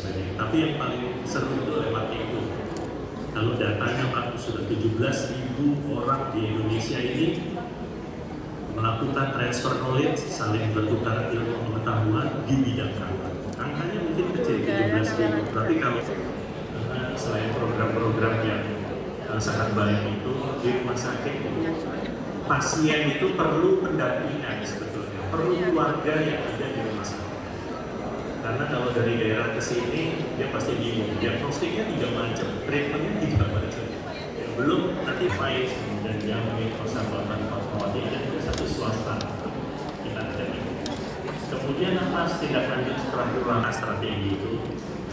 sebagainya. Tapi yang paling seru itu lewat itu. Kalau datanya Pak sudah 17.000 orang di Indonesia ini melakukan transfer knowledge, saling bertukar ilmu pengetahuan di bidang kanker. Angkanya mungkin kecil, 17.000. Tapi kalau selain program-program yang sangat banyak itu di rumah sakit, pasien itu perlu pendampingan sebetulnya, perlu keluarga yang ada di rumah sakit. Karena kalau dari daerah ke sini, dia pasti bingung. Diagnostiknya juga macam, treatmentnya juga macam. Ya, belum nanti PAIS dan Jambi, Persahabatan Fatmawati, dan itu satu swasta. Kita ada ini. Kemudian apa tindak lanjut setelah kurang strategi itu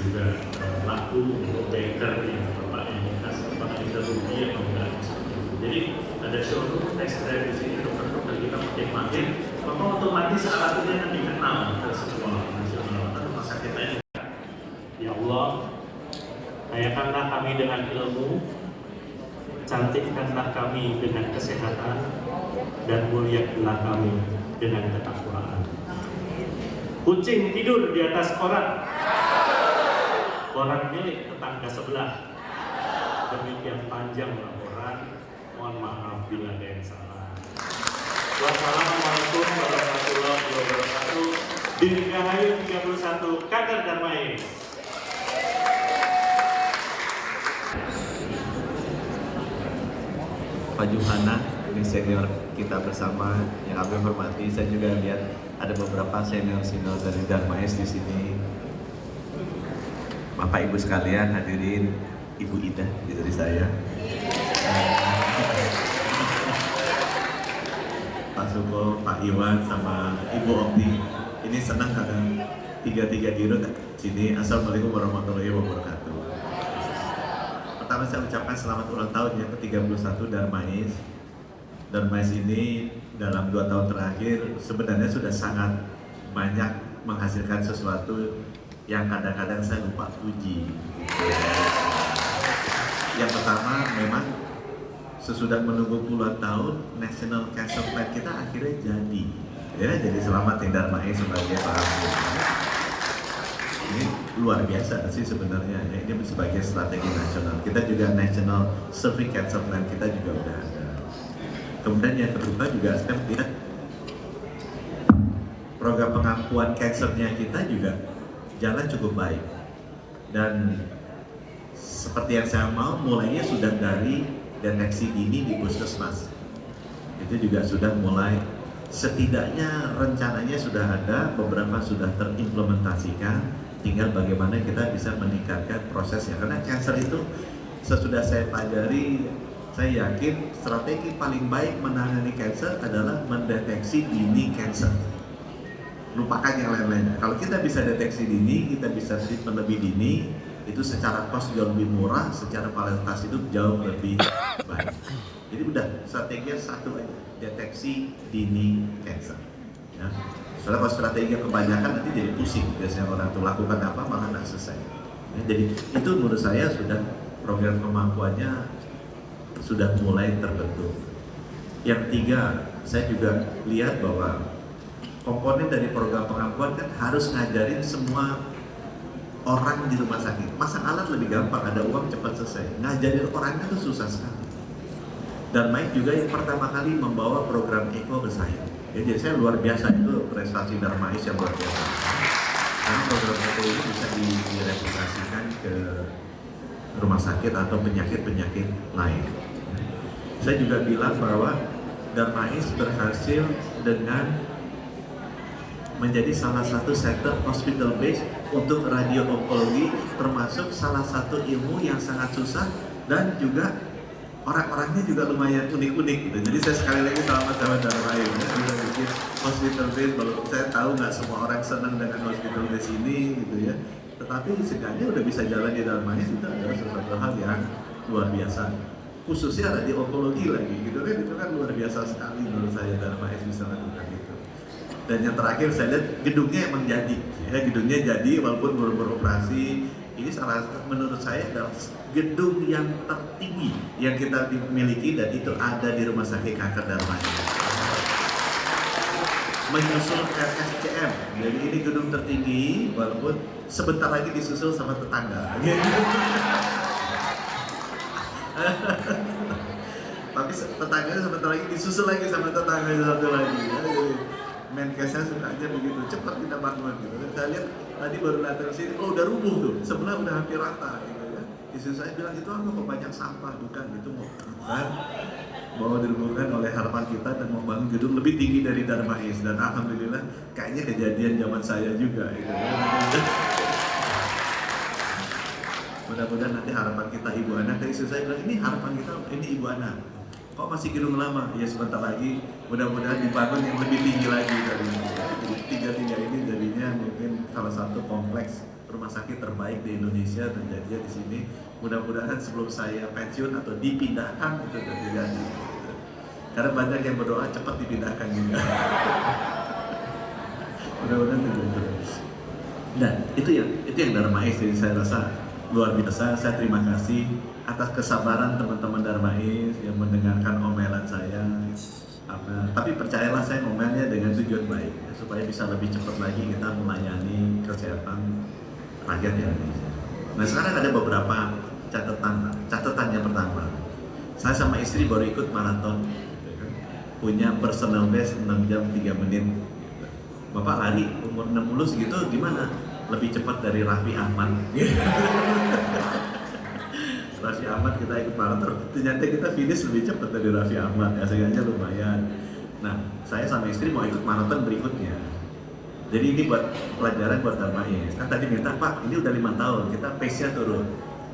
juga laku untuk banker yang Bapak yang khas, apakah kita rugi atau enggak. Jadi ada showroom test drive di sini, dokter-dokter kita makin-makin, maka otomatis alatnya akan dikenal ke semua nasional atau rumah sakit lain. Ya Allah, kayakanlah kami dengan ilmu, cantikkanlah kami dengan kesehatan, dan muliakanlah kami dengan ketakwaan. Kucing tidur di atas koran, koran milik tetangga sebelah. Demikian panjang laporan, mohon maaf bila ada yang salah. Wassalamualaikum warahmatullahi wabarakatuh. Dirgahayu 31 Kader Darmais. Pak Juhana, ini senior kita bersama yang kami hormati. Saya juga lihat ada beberapa senior-senior dari Darmais di sini. Bapak Ibu sekalian, hadirin Ibu Ida, istri saya. Pak Suko, Pak Iwan, sama Ibu Okti. Ini senang karena tiga-tiga di sini. Assalamualaikum warahmatullahi wabarakatuh. Pertama saya ucapkan selamat ulang tahun yang ke-31 Darmais. Darmais ini dalam 2 tahun terakhir sebenarnya sudah sangat banyak menghasilkan sesuatu yang kadang-kadang saya lupa puji. Yang pertama, memang sesudah menunggu puluhan tahun, National Cancer Plan kita akhirnya jadi. Ya, jadi selamat yang Darmais sebagai Pak. Ini luar biasa sih sebenarnya. Ya, ini sebagai strategi nasional. Kita juga National Cervic Cancer Plan kita juga udah ada. Kemudian yang kedua juga saya melihat program pengakuan kansernya kita juga jalan cukup baik. Dan seperti yang saya mau, mulainya sudah dari deteksi dini di puskesmas. Itu juga sudah mulai, setidaknya rencananya sudah ada, beberapa sudah terimplementasikan, tinggal bagaimana kita bisa meningkatkan prosesnya. Karena kanker itu, sesudah saya pelajari, saya yakin strategi paling baik menangani kanker adalah mendeteksi dini kanker. Lupakan yang lain-lain. Kalau kita bisa deteksi dini, kita bisa treatment lebih dini, itu secara cost jauh lebih murah, secara kualitas hidup jauh lebih baik. Jadi udah strateginya satu aja, deteksi dini kanker. Ya. Soalnya kalau strategi kebanyakan nanti jadi pusing, biasanya orang tuh lakukan apa malah nggak selesai. Ya, jadi itu menurut saya sudah program kemampuannya sudah mulai terbentuk. Yang tiga, saya juga lihat bahwa komponen dari program pengampuan kan harus ngajarin semua orang di rumah sakit. Masang alat lebih gampang, ada uang cepat selesai. Ngajarin orangnya itu susah sekali. Dan Mike juga yang pertama kali membawa program Eko ke saya. Jadi saya luar biasa, itu prestasi Darmais yang luar biasa. Karena program Eko ini bisa direplikasikan ke rumah sakit atau penyakit-penyakit lain. Saya juga bilang bahwa Darmais berhasil dengan menjadi salah satu sektor hospital base untuk radio onkologi, termasuk salah satu ilmu yang sangat susah dan juga orang-orangnya juga lumayan unik-unik gitu. Jadi saya sekali lagi selamat sama Darmais ya, sudah bikin hospital base. Kalau saya tahu nggak semua orang senang dengan hospital base ini gitu ya, tetapi seenggaknya udah bisa jalan di Darmais itu adalah sesuatu hal yang luar biasa. Khususnya radio onkologi lagi gitu kan, itu kan luar biasa sekali menurut saya Darmais bisa lakukan itu. Dan yang terakhir saya lihat gedungnya emang jadi, ya gedungnya jadi walaupun belum beroperasi. Ini salah menurut saya adalah gedung yang tertinggi yang kita miliki dan itu ada di Rumah Sakit Kanker Darmais. menyusul RSCM. Jadi ini gedung tertinggi, walaupun sebentar lagi disusul sama tetangga. Tapi tetangganya sebentar lagi disusul lagi sama tetangga satu lagi. Ya. Jadi Menkesnya suka aja begitu, cepat kita bangun gitu. Saya lihat tadi baru datang ke sini, oh udah rubuh tuh, sebelah udah hampir rata gitu ya. Istri saya bilang itu kok banyak sampah, bukan itu bukan. Bahwa dirubuhkan oleh harapan kita dan membangun gedung lebih tinggi dari Darmais, dan alhamdulillah kayaknya kejadian zaman saya juga gitu. Mudah-mudahan nanti harapan kita Ibu Ana, istri saya bilang ini harapan kita, ini Ibu Ana. Kok masih gedung lama? Ya sebentar lagi mudah-mudahan dibangun yang lebih tinggi lagi dari ini. Jadi tiga ini jadinya mungkin salah satu kompleks rumah sakit terbaik di Indonesia terjadi di sini. Mudah-mudahan sebelum saya pensiun atau dipindahkan itu terjadi. Karena banyak yang berdoa cepat dipindahkan juga. Mudah-mudahan terjadi. Nah itu yang Darmais, jadi saya rasa luar biasa. Saya terima kasih atas kesabaran teman-teman Darmais yang mendengarkan omelan saya. Tapi percayalah saya ngomelnya dengan tujuan baik ya, supaya bisa lebih cepat lagi kita melayani kesehatan rakyat Indonesia. Nah sekarang ada beberapa catatan. Catatan yang pertama, saya sama istri baru ikut maraton, punya personal best 6 jam 3 menit. Bapak lari umur 60 segitu gimana? Lebih cepat dari Raffi Ahmad. Raffi Ahmad kita ikut maraton, ternyata kita finish lebih cepat dari Raffi Ahmad, ya seenggaknya lumayan. Nah, saya sama istri mau ikut maraton berikutnya. Jadi ini buat pelajaran buat Darmais. Kan tadi minta, Pak, ini udah 5 tahun, kita pace-nya turun.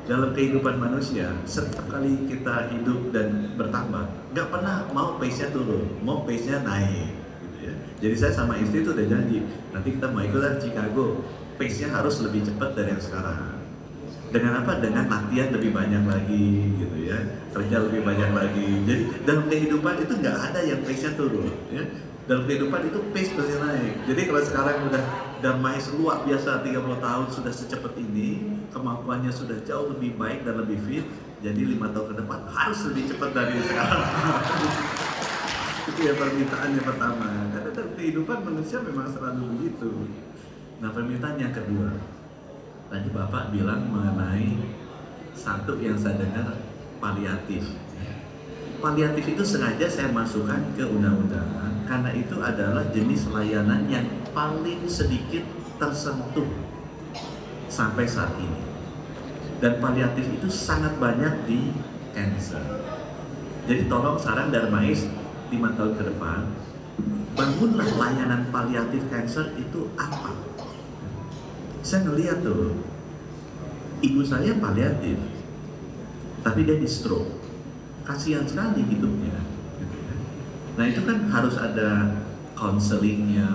Dalam kehidupan manusia, setiap kali kita hidup dan bertambah, nggak pernah mau pace-nya turun, mau pace-nya naik. Gitu ya. Jadi saya sama istri itu udah janji, nanti kita mau ikutan Chicago, pace-nya harus lebih cepat dari yang sekarang. Dengan apa? Dengan latihan lebih banyak lagi, gitu ya, kerja lebih banyak lagi. Jadi dalam kehidupan itu nggak ada yang pace-nya turun, ya. Dalam kehidupan itu pace pasti naik. Jadi kalau sekarang udah Darmais luar biasa 30 tahun sudah secepat ini, kemampuannya sudah jauh lebih baik dan lebih fit. Jadi 5 tahun ke depan harus lebih cepat dari sekarang. Itu ya permintaan yang pertama. Karena dalam kehidupan manusia memang selalu begitu. Nah permintaan yang kedua, tadi Bapak bilang mengenai satu yang saya dengar, paliatif. Paliatif itu sengaja saya masukkan ke undang-undang karena itu adalah jenis layanan yang paling sedikit tersentuh sampai saat ini. Dan paliatif itu sangat banyak di cancer. Jadi tolong saran Darmais 5 tahun ke depan, bangunlah layanan paliatif cancer itu apa? Saya ngeliat tuh, ibu saya paliatif, tapi dia di stroke, kasihan sekali hidupnya. Nah itu kan harus ada counselingnya,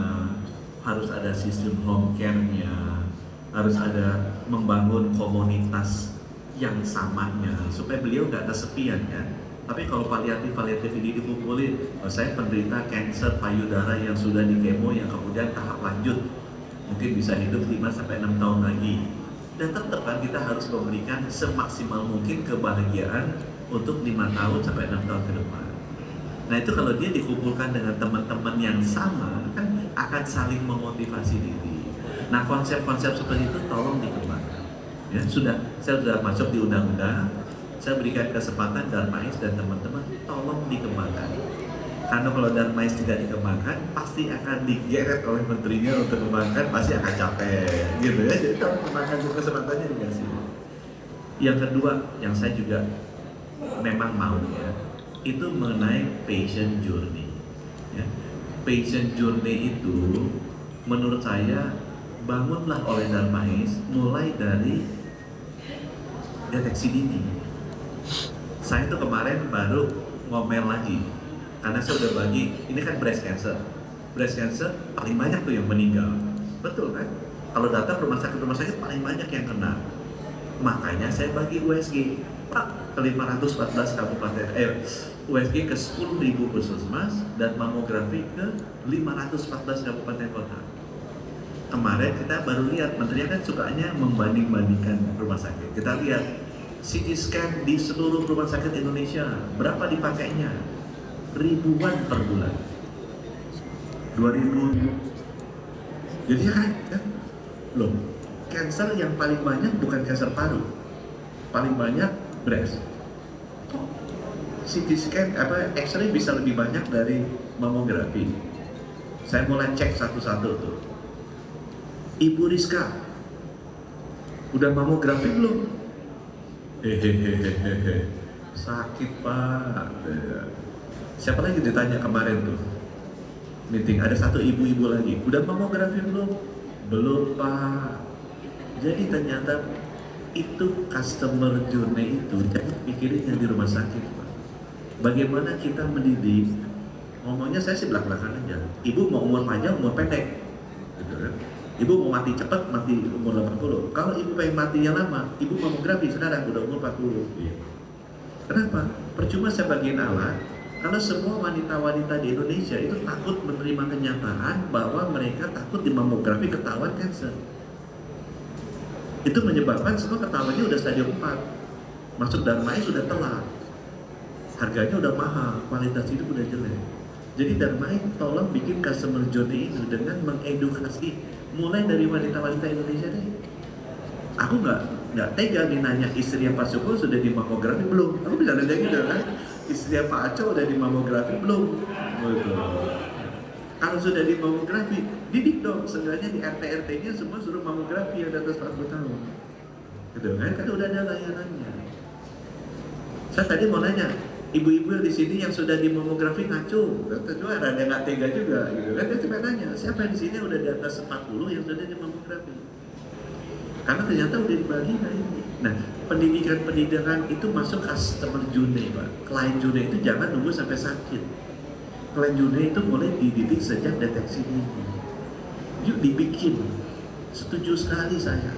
harus ada sistem home care-nya, harus ada membangun komunitas yang samanya, supaya beliau nggak kesepian kan. Tapi kalau paliatif ini dikumpulin, saya penderita kanker payudara yang sudah di kemo, yang kemudian tahap lanjut, mungkin bisa hidup 5-6 tahun lagi. Dan tetap kan kita harus memberikan semaksimal mungkin kebahagiaan untuk 5 tahun sampai 6 tahun ke depan. Nah itu kalau dia dikumpulkan dengan teman-teman yang sama, kan akan saling memotivasi diri. Nah konsep-konsep seperti itu tolong dikembangkan. Ya, saya sudah masuk di undang-undang, saya berikan kesempatan Darmais dan teman-teman tolong dikembangkan. Karena kalau Darmais tidak dikembangkan, pasti akan digeret oleh menterinya untuk kembangkan, pasti akan capek, gitu ya. Jadi kalau kembangkan kesempatannya dikasih. Yang kedua, yang saya juga memang mau ya, itu mengenai patient journey. Ya. Patient journey itu, menurut saya bangunlah oleh Darmais mulai dari deteksi dini. Saya tuh kemarin baru ngomel lagi. Karena saya udah bagi, ini kan breast cancer paling banyak tuh yang meninggal, betul kan? Kalau data rumah sakit paling banyak yang kena. Makanya saya bagi USG, Pak, ke 514 kabupaten, USG ke 10.000 puskesmas dan mamografi ke 514 kabupaten kota. Kemarin kita baru lihat, menterinya kan sukanya membanding-bandingkan rumah sakit. Kita lihat CT scan di seluruh rumah sakit Indonesia, berapa dipakainya? Ribuan per bulan. 2000. Jadi kan loh, cancer yang paling banyak bukan cancer paru, paling banyak breast. CT scan X-ray bisa lebih banyak dari mamografi. Saya mulai cek satu-satu tuh. Ibu Rizka udah mamografi belum? Hehehe, sakit pak. Siapa lagi ditanya kemarin tuh meeting, ada satu ibu-ibu lagi, udah mamografi belum? Belum pak. Jadi ternyata itu customer journey itu jangan pikirin yang di rumah sakit pak. Bagaimana kita mendidik, ngomongnya saya sih belak-belakan aja. Ibu mau umur panjang, umur pendek, gitu kan? Ibu mau mati cepat, mati umur 80. Kalau ibu pengen matinya lama, ibu mamografi sekarang udah umur 40. Kenapa? Percuma saya bagiin alat. Kalau semua wanita-wanita di Indonesia itu takut menerima kenyataan bahwa mereka takut di mamografi ketahuan kanker. Itu menyebabkan semua ketahuannya udah stadium 4. Masuk Darmais sudah telat. Harganya udah mahal, kualitas hidup udah jelek. Jadi Darmais tolong bikin customer journey itu dengan mengedukasi mulai dari wanita-wanita Indonesia deh. Aku nggak tega nih nanya istri Pak Suko sudah di mamografi belum? Aku bisa nanya gitu kan? Istri Pak Aco udah di mamografi belum? Kalau sudah di mamografi, didik dong, seenggaknya di RT-RT-nya semua suruh mamografi yang di atas 40 tahun. Gitu kan? Kan udah ada layanannya. Saya tadi mau nanya, ibu-ibu di sini yang sudah di mamografi ngaco, tentu ada nggak tega juga, gitu kan? Dia cuma nanya, siapa di sini udah di atas 40 yang sudah di mamografi? Karena ternyata udah dibagi ini. Nah, pendidikan itu masuk customer journey, Pak. Client journey itu jangan nunggu sampai sakit. Client journey itu mulai dididik sejak deteksi dini. Yuk dibikin. Setuju sekali saya.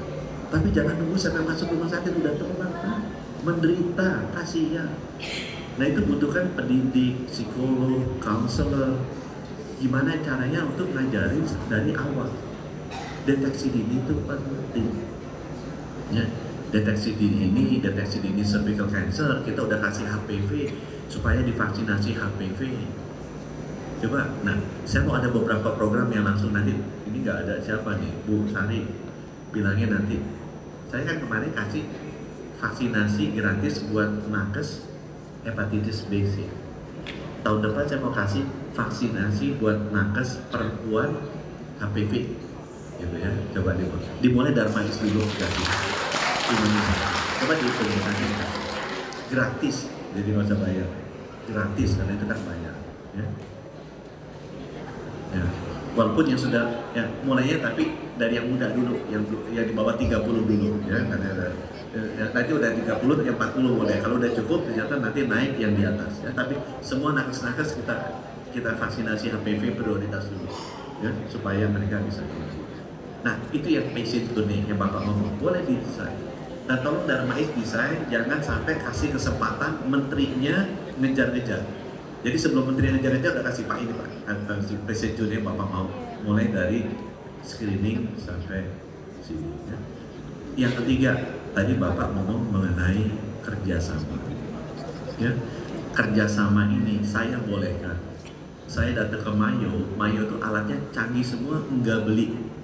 Tapi jangan nunggu sampai masuk rumah sakit udah telat, Pak. Menderita, kasihan. Nah, itu butuhkan pendidik, psikolog, counselor. Gimana caranya untuk ngajarin dari awal. Deteksi dini itu penting. Ya, deteksi dini cervical cancer, kita udah kasih HPV supaya divaksinasi HPV. Coba, nah, saya mau ada beberapa program yang langsung nanti, ini nggak ada siapa nih, Bu Sari, bilangnya nanti. Saya kan kemarin kasih vaksinasi gratis buat nakes hepatitis B C. Tahun depan saya mau kasih vaksinasi buat nakes perempuan HPV. Gitu ya, coba dimulai Darmais dulu gratis. Coba dihitung gratis, jadi nggak usah bayar, gratis karena itu kan bayar. Ya. Ya. Walaupun yang sudah, ya mulainya tapi dari yang muda dulu, yang di bawah 30 dulu, ya karena nanti udah 30, yang 40 boleh. Kalau udah cukup ternyata nanti naik yang di atas. Ya. Tapi semua nakes-nakes kita vaksinasi HPV prioritas dulu, ya supaya mereka bisa. Nah, itu yang patient journey yang Bapak ngomong, boleh desain. Nah, tolong Darmais desain, jangan sampai kasih kesempatan menterinya ngejar-ngejar. Jadi sebelum menteri ngejar-ngejar, udah kasih Pak ini Pak, patient journey yang Bapak mau. Mulai dari screening sampai sini. Ya. Yang ketiga, tadi Bapak ngomong mengenai kerjasama. Ya, kerjasama ini saya bolehkan. Saya datang ke Mayo itu alatnya canggih semua, enggak beli.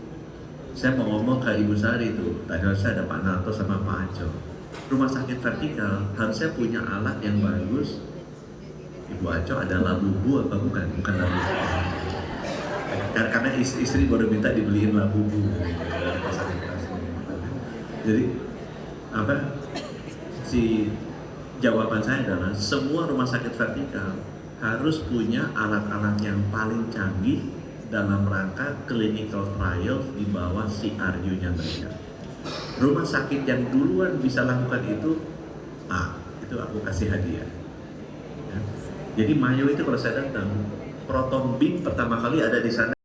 Saya mau ngomong ke Ibu Sari itu, tadi saya ada Pak Narto sama Pak Aco. Rumah sakit vertikal harusnya punya alat yang bagus. Ibu Aco ada labubu apa bukan? Bukan labubu. Karena istri baru minta dibeliin labubu. Jadi jawaban saya adalah semua rumah sakit vertikal harus punya alat-alat yang paling canggih dalam rangka clinical trial di bawah CRU-nya mereka. Rumah sakit yang duluan bisa lakukan itu aku kasih hadiah. Ya. Jadi Mayo itu kalau saya datang, proton beam pertama kali ada di sana.